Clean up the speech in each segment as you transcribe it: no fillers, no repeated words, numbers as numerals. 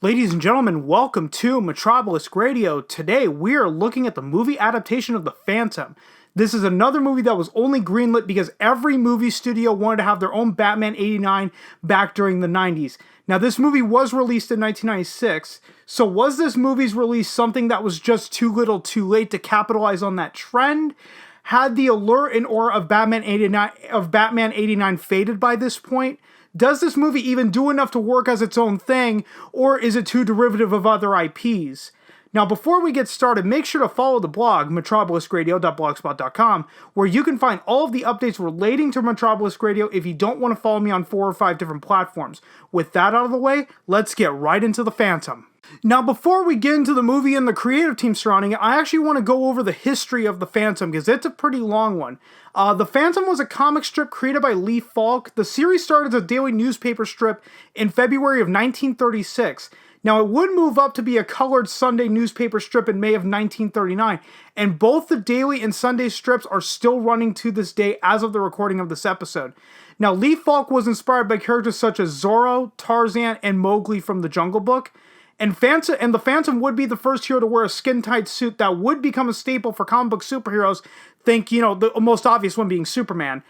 Ladies and gentlemen, welcome to MetrObelisk Radio. Today we are looking at the movie adaptation of The Phantom. This is another movie that was only greenlit because every movie studio wanted to have their own Batman 89 back during the 90s. Now this movie was released in 1996, so was this movie's release something that was just too little too late to capitalize on that trend? Had the allure and aura of Batman 89 faded by this point? Does this movie even do enough to work as its own thing, or is it too derivative of other IPs? Now, before we get started, make sure to follow the blog, MetrObeliskradio.blogspot.com, where you can find all of the updates relating to MetrObelisk Radio if you don't want to follow me on 4 or 5 different platforms. With that out of the way, let's get right into The Phantom. Now, before we get into the movie and the creative team surrounding it, I actually want to go over the history of The Phantom, because it's a pretty long one. The Phantom was a comic strip created by Lee Falk. The series started as a daily newspaper strip in February of 1936. Now, it would move up to be a colored Sunday newspaper strip in May of 1939, and both the daily and Sunday strips are still running to this day as of the recording of this episode. Now, Lee Falk was inspired by characters such as Zorro, Tarzan, and Mowgli from The Jungle Book. And the Phantom would be the first hero to wear a skin-tight suit that would become a staple for comic book superheroes. Think, the most obvious one being Superman.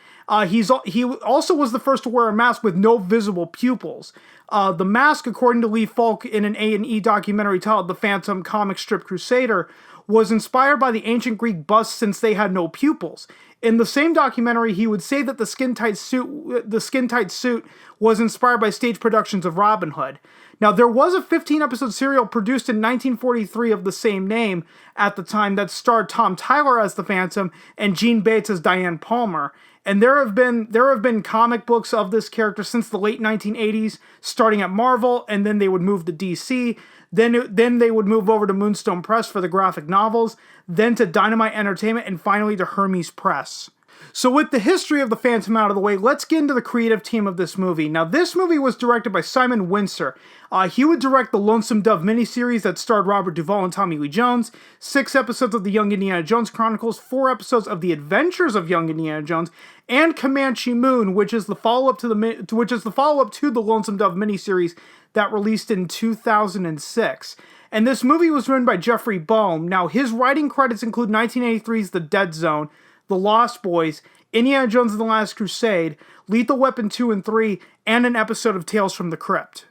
He also was the first to wear a mask with no visible pupils. The mask, according to Lee Falk in an A&E documentary titled The Phantom Comic Strip Crusader, was inspired by the ancient Greek busts since they had no pupils. In the same documentary, he would say that the skin-tight suit was inspired by stage productions of Robin Hood. Now, there was a 15-episode serial produced in 1943 of the same name at the time that starred Tom Tyler as the Phantom and Gene Bates as Diane Palmer. And there have been comic books of this character since the late 1980s, starting at Marvel, and then they would move to DC. Then they would move over to Moonstone Press for the graphic novels, then to Dynamite Entertainment, and finally to Hermes Press. So with the history of The Phantom out of the way, let's get into the creative team of this movie. Now, this movie was directed by Simon Wincer. He would direct the Lonesome Dove miniseries that starred Robert Duvall and Tommy Lee Jones, 6 episodes of the Young Indiana Jones Chronicles, 4 episodes of The Adventures of Young Indiana Jones, and Comanche Moon, which is the follow-up to the Lonesome Dove miniseries that released in 2006. And this movie was written by Jeffrey Boehm. Now, his writing credits include 1983's The Dead Zone, The Lost Boys, Indiana Jones and the Last Crusade, Lethal Weapon 2 and 3, and an episode of Tales from the Crypt.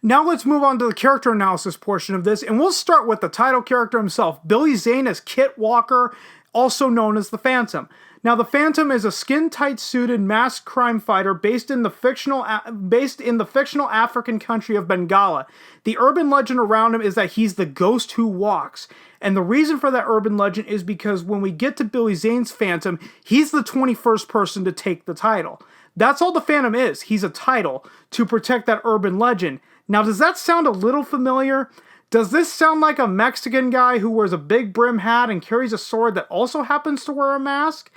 Now let's move on to the character analysis portion of this, and we'll start with the title character himself, Billy Zane as Kit Walker, also known as the Phantom. Now, the Phantom is a skin-tight suited masked crime fighter based in the fictional African country of Bengala. The urban legend around him is that he's the ghost who walks. And the reason for that urban legend is because when we get to Billy Zane's Phantom, he's the 21st person to take the title. That's all the Phantom is. He's a title to protect that urban legend. Now, does that sound a little familiar? Does this sound like a Mexican guy who wears a big brim hat and carries a sword that also happens to wear a mask?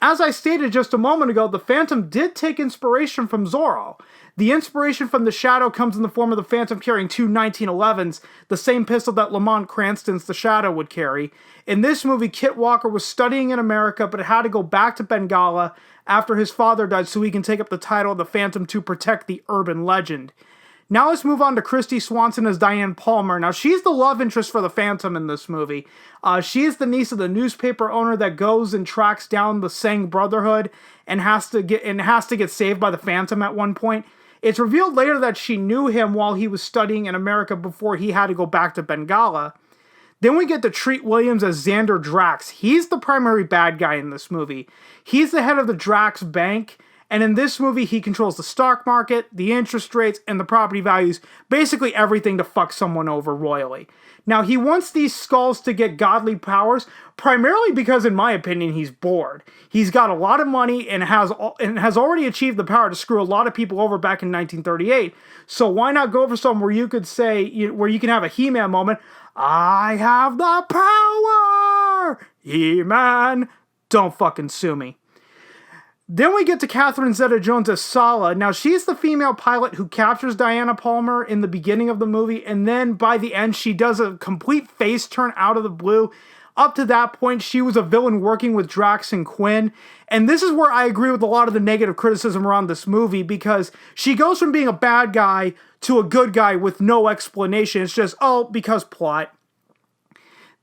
As I stated just a moment ago, the Phantom did take inspiration from Zorro. The inspiration from the Shadow comes in the form of the Phantom carrying 2 1911s, the same pistol that Lamont Cranston's The Shadow would carry. In this movie, Kit Walker was studying in America, but had to go back to Bengala after his father died so he can take up the title of the Phantom to protect the urban legend. Now let's move on to Christy Swanson as Diane Palmer. Now, she's the love interest for the Phantom in this movie. She is the niece of the newspaper owner that goes and tracks down the Sang Brotherhood and has to get saved by the Phantom at one point. It's revealed later that she knew him while he was studying in America before he had to go back to Bengala. Then we get to Treat Williams as Xander Drax. He's the primary bad guy in this movie. He's the head of the Drax Bank. And in this movie, he controls the stock market, the interest rates, and the property values, basically everything to fuck someone over royally. Now, he wants these skulls to get godly powers, primarily because, in my opinion, he's bored. He's got a lot of money and has already achieved the power to screw a lot of people over back in 1938. So why not go for something where you could say, where you can have a He-Man moment, I have the power! He-Man! Don't fucking sue me. Then we get to Catherine Zeta-Jones as Sala. Now, she's the female pilot who captures Diana Palmer in the beginning of the movie, and then by the end, she does a complete face turn out of the blue Up to that point, she was a villain working with Drax and Quinn. And this is where I agree with a lot of the negative criticism around this movie, because she goes from being a bad guy to a good guy with no explanation. It's just, oh, because plot.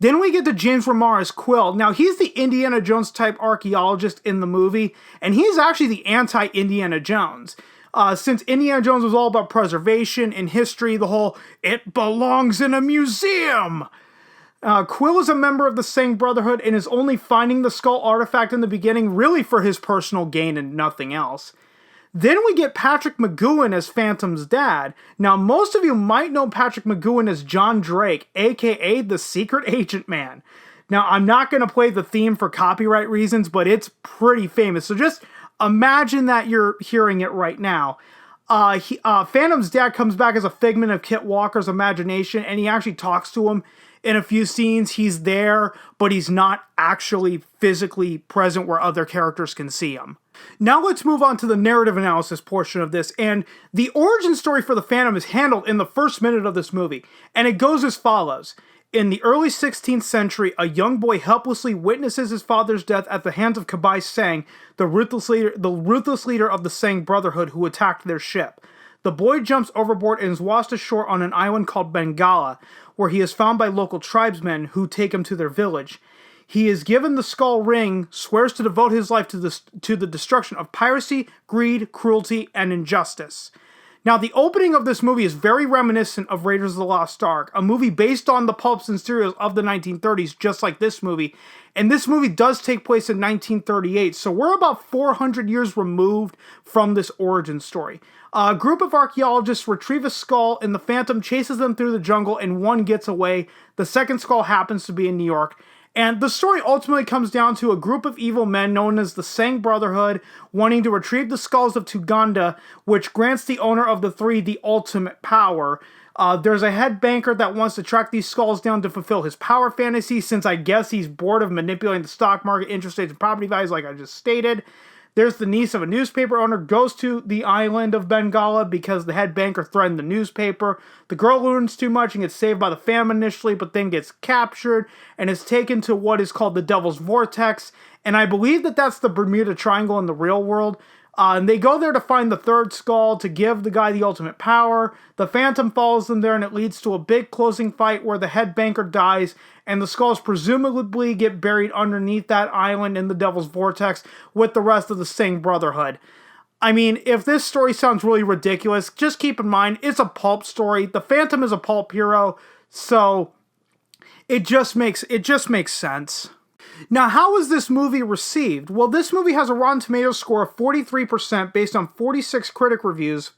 Then we get to James Ramara's Quill. Now, he's the Indiana Jones type archaeologist in the movie, and he's actually the anti-Indiana Jones. Since Indiana Jones was all about preservation and history, the whole, it belongs in a museum. Quill is a member of the Sang Brotherhood and is only finding the skull artifact in the beginning really for his personal gain and nothing else. Then we get Patrick Mcgoohan as Phantom's dad. Now, most of you might know Patrick Mcgoohan as John Drake, aka the Secret Agent Man. Now, I'm not going to play the theme for copyright reasons, but it's pretty famous. So just imagine that you're hearing it right now. Phantom's dad comes back as a figment of Kit Walker's imagination, and he actually talks to him in a few scenes. He's there, but he's not actually physically present where other characters can see him. Now let's move on to the narrative analysis portion of this, and the origin story for the Phantom is handled in the first minute of this movie, and it goes as follows. In the early 16th century, a young boy helplessly witnesses his father's death at the hands of Kabai Sang, the ruthless leader of the Sang Brotherhood who attacked their ship. The boy jumps overboard and is washed ashore on an island called Bengala, where he is found by local tribesmen who take him to their village. He is given the skull ring, swears to devote his life to the destruction of piracy, greed, cruelty, and injustice. Now, the opening of this movie is very reminiscent of Raiders of the Lost Ark, a movie based on the pulps and serials of the 1930s, just like this movie. And this movie does take place in 1938, so we're about 400 years removed from this origin story. A group of archaeologists retrieve a skull, and the Phantom chases them through the jungle, and one gets away. The second skull happens to be in New York. And the story ultimately comes down to a group of evil men known as the Sang Brotherhood wanting to retrieve the skulls of Tuganda, which grants the owner of the three the ultimate power. There's a head banker that wants to track these skulls down to fulfill his power fantasy, since I guess he's bored of manipulating the stock market, interest rates, and property values like I just stated. There's the niece of a newspaper owner, goes to the island of Bengala because the head banker threatened the newspaper. The girl learns too much and gets saved by the famine initially, but then gets captured and is taken to what is called the Devil's Vortex. And I believe that that's the Bermuda Triangle in the real world. And they go there to find the third skull to give the guy the ultimate power. The Phantom follows them there, and it leads to a big closing fight where the head banker dies, and the skulls presumably get buried underneath that island in the Devil's Vortex with the rest of the Sang Brotherhood. I mean, if this story sounds really ridiculous, just keep in mind, it's a pulp story. The Phantom is a pulp hero, so it just makes sense. Now, how was this movie received? Well, this movie has a Rotten Tomatoes score of 43% based on 46 critic reviews,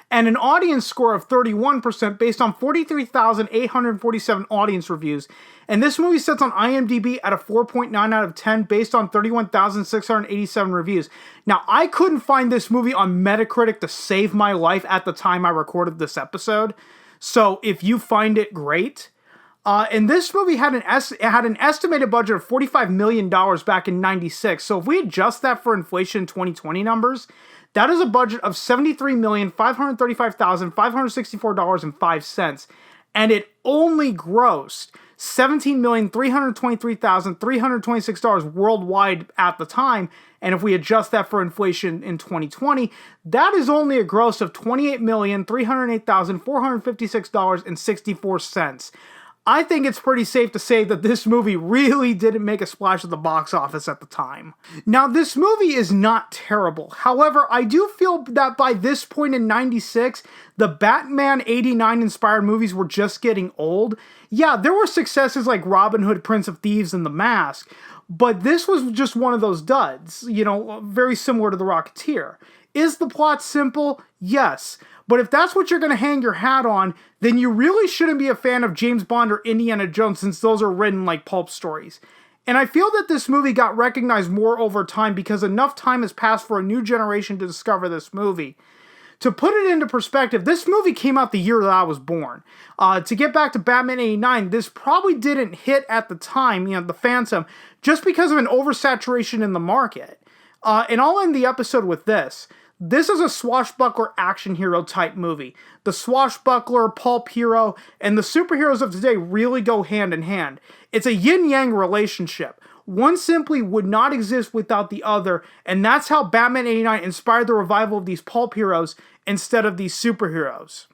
and an audience score of 31% based on 43,847 audience reviews. And this movie sits on IMDb at a 4.9 out of 10 based on 31,687 reviews. Now, I couldn't find this movie on Metacritic to save my life at the time I recorded this episode. So if you find it, great. And this movie had an estimated budget of $45 million back in '96. So if we adjust that for inflation 2020 numbers, that is a budget of $73,535,564.05. And it only grossed $17,323,326 worldwide at the time. And if we adjust that for inflation in 2020, that is only a gross of $28,308,456.64. I think it's pretty safe to say that this movie really didn't make a splash at the box office at the time. Now, this movie is not terrible. However, I do feel that by this point in '96, the Batman '89 inspired movies were just getting old. Yeah, there were successes like Robin Hood, Prince of Thieves, and The Mask, but this was just one of those duds, very similar to The Rocketeer. Is the plot simple? Yes. But if that's what you're going to hang your hat on, then you really shouldn't be a fan of James Bond or Indiana Jones, since those are written like pulp stories. And I feel that this movie got recognized more over time because enough time has passed for a new generation to discover this movie. To put it into perspective, this movie came out the year that I was born. To get back to Batman '89, this probably didn't hit at the time, the Phantom, just because of an oversaturation in the market. And I'll end the episode with this. This is a swashbuckler action hero type movie. The swashbuckler, pulp hero, and the superheroes of today really go hand in hand. It's a yin-yang relationship. One simply would not exist without the other, and that's how Batman 89 inspired the revival of these pulp heroes instead of these superheroes.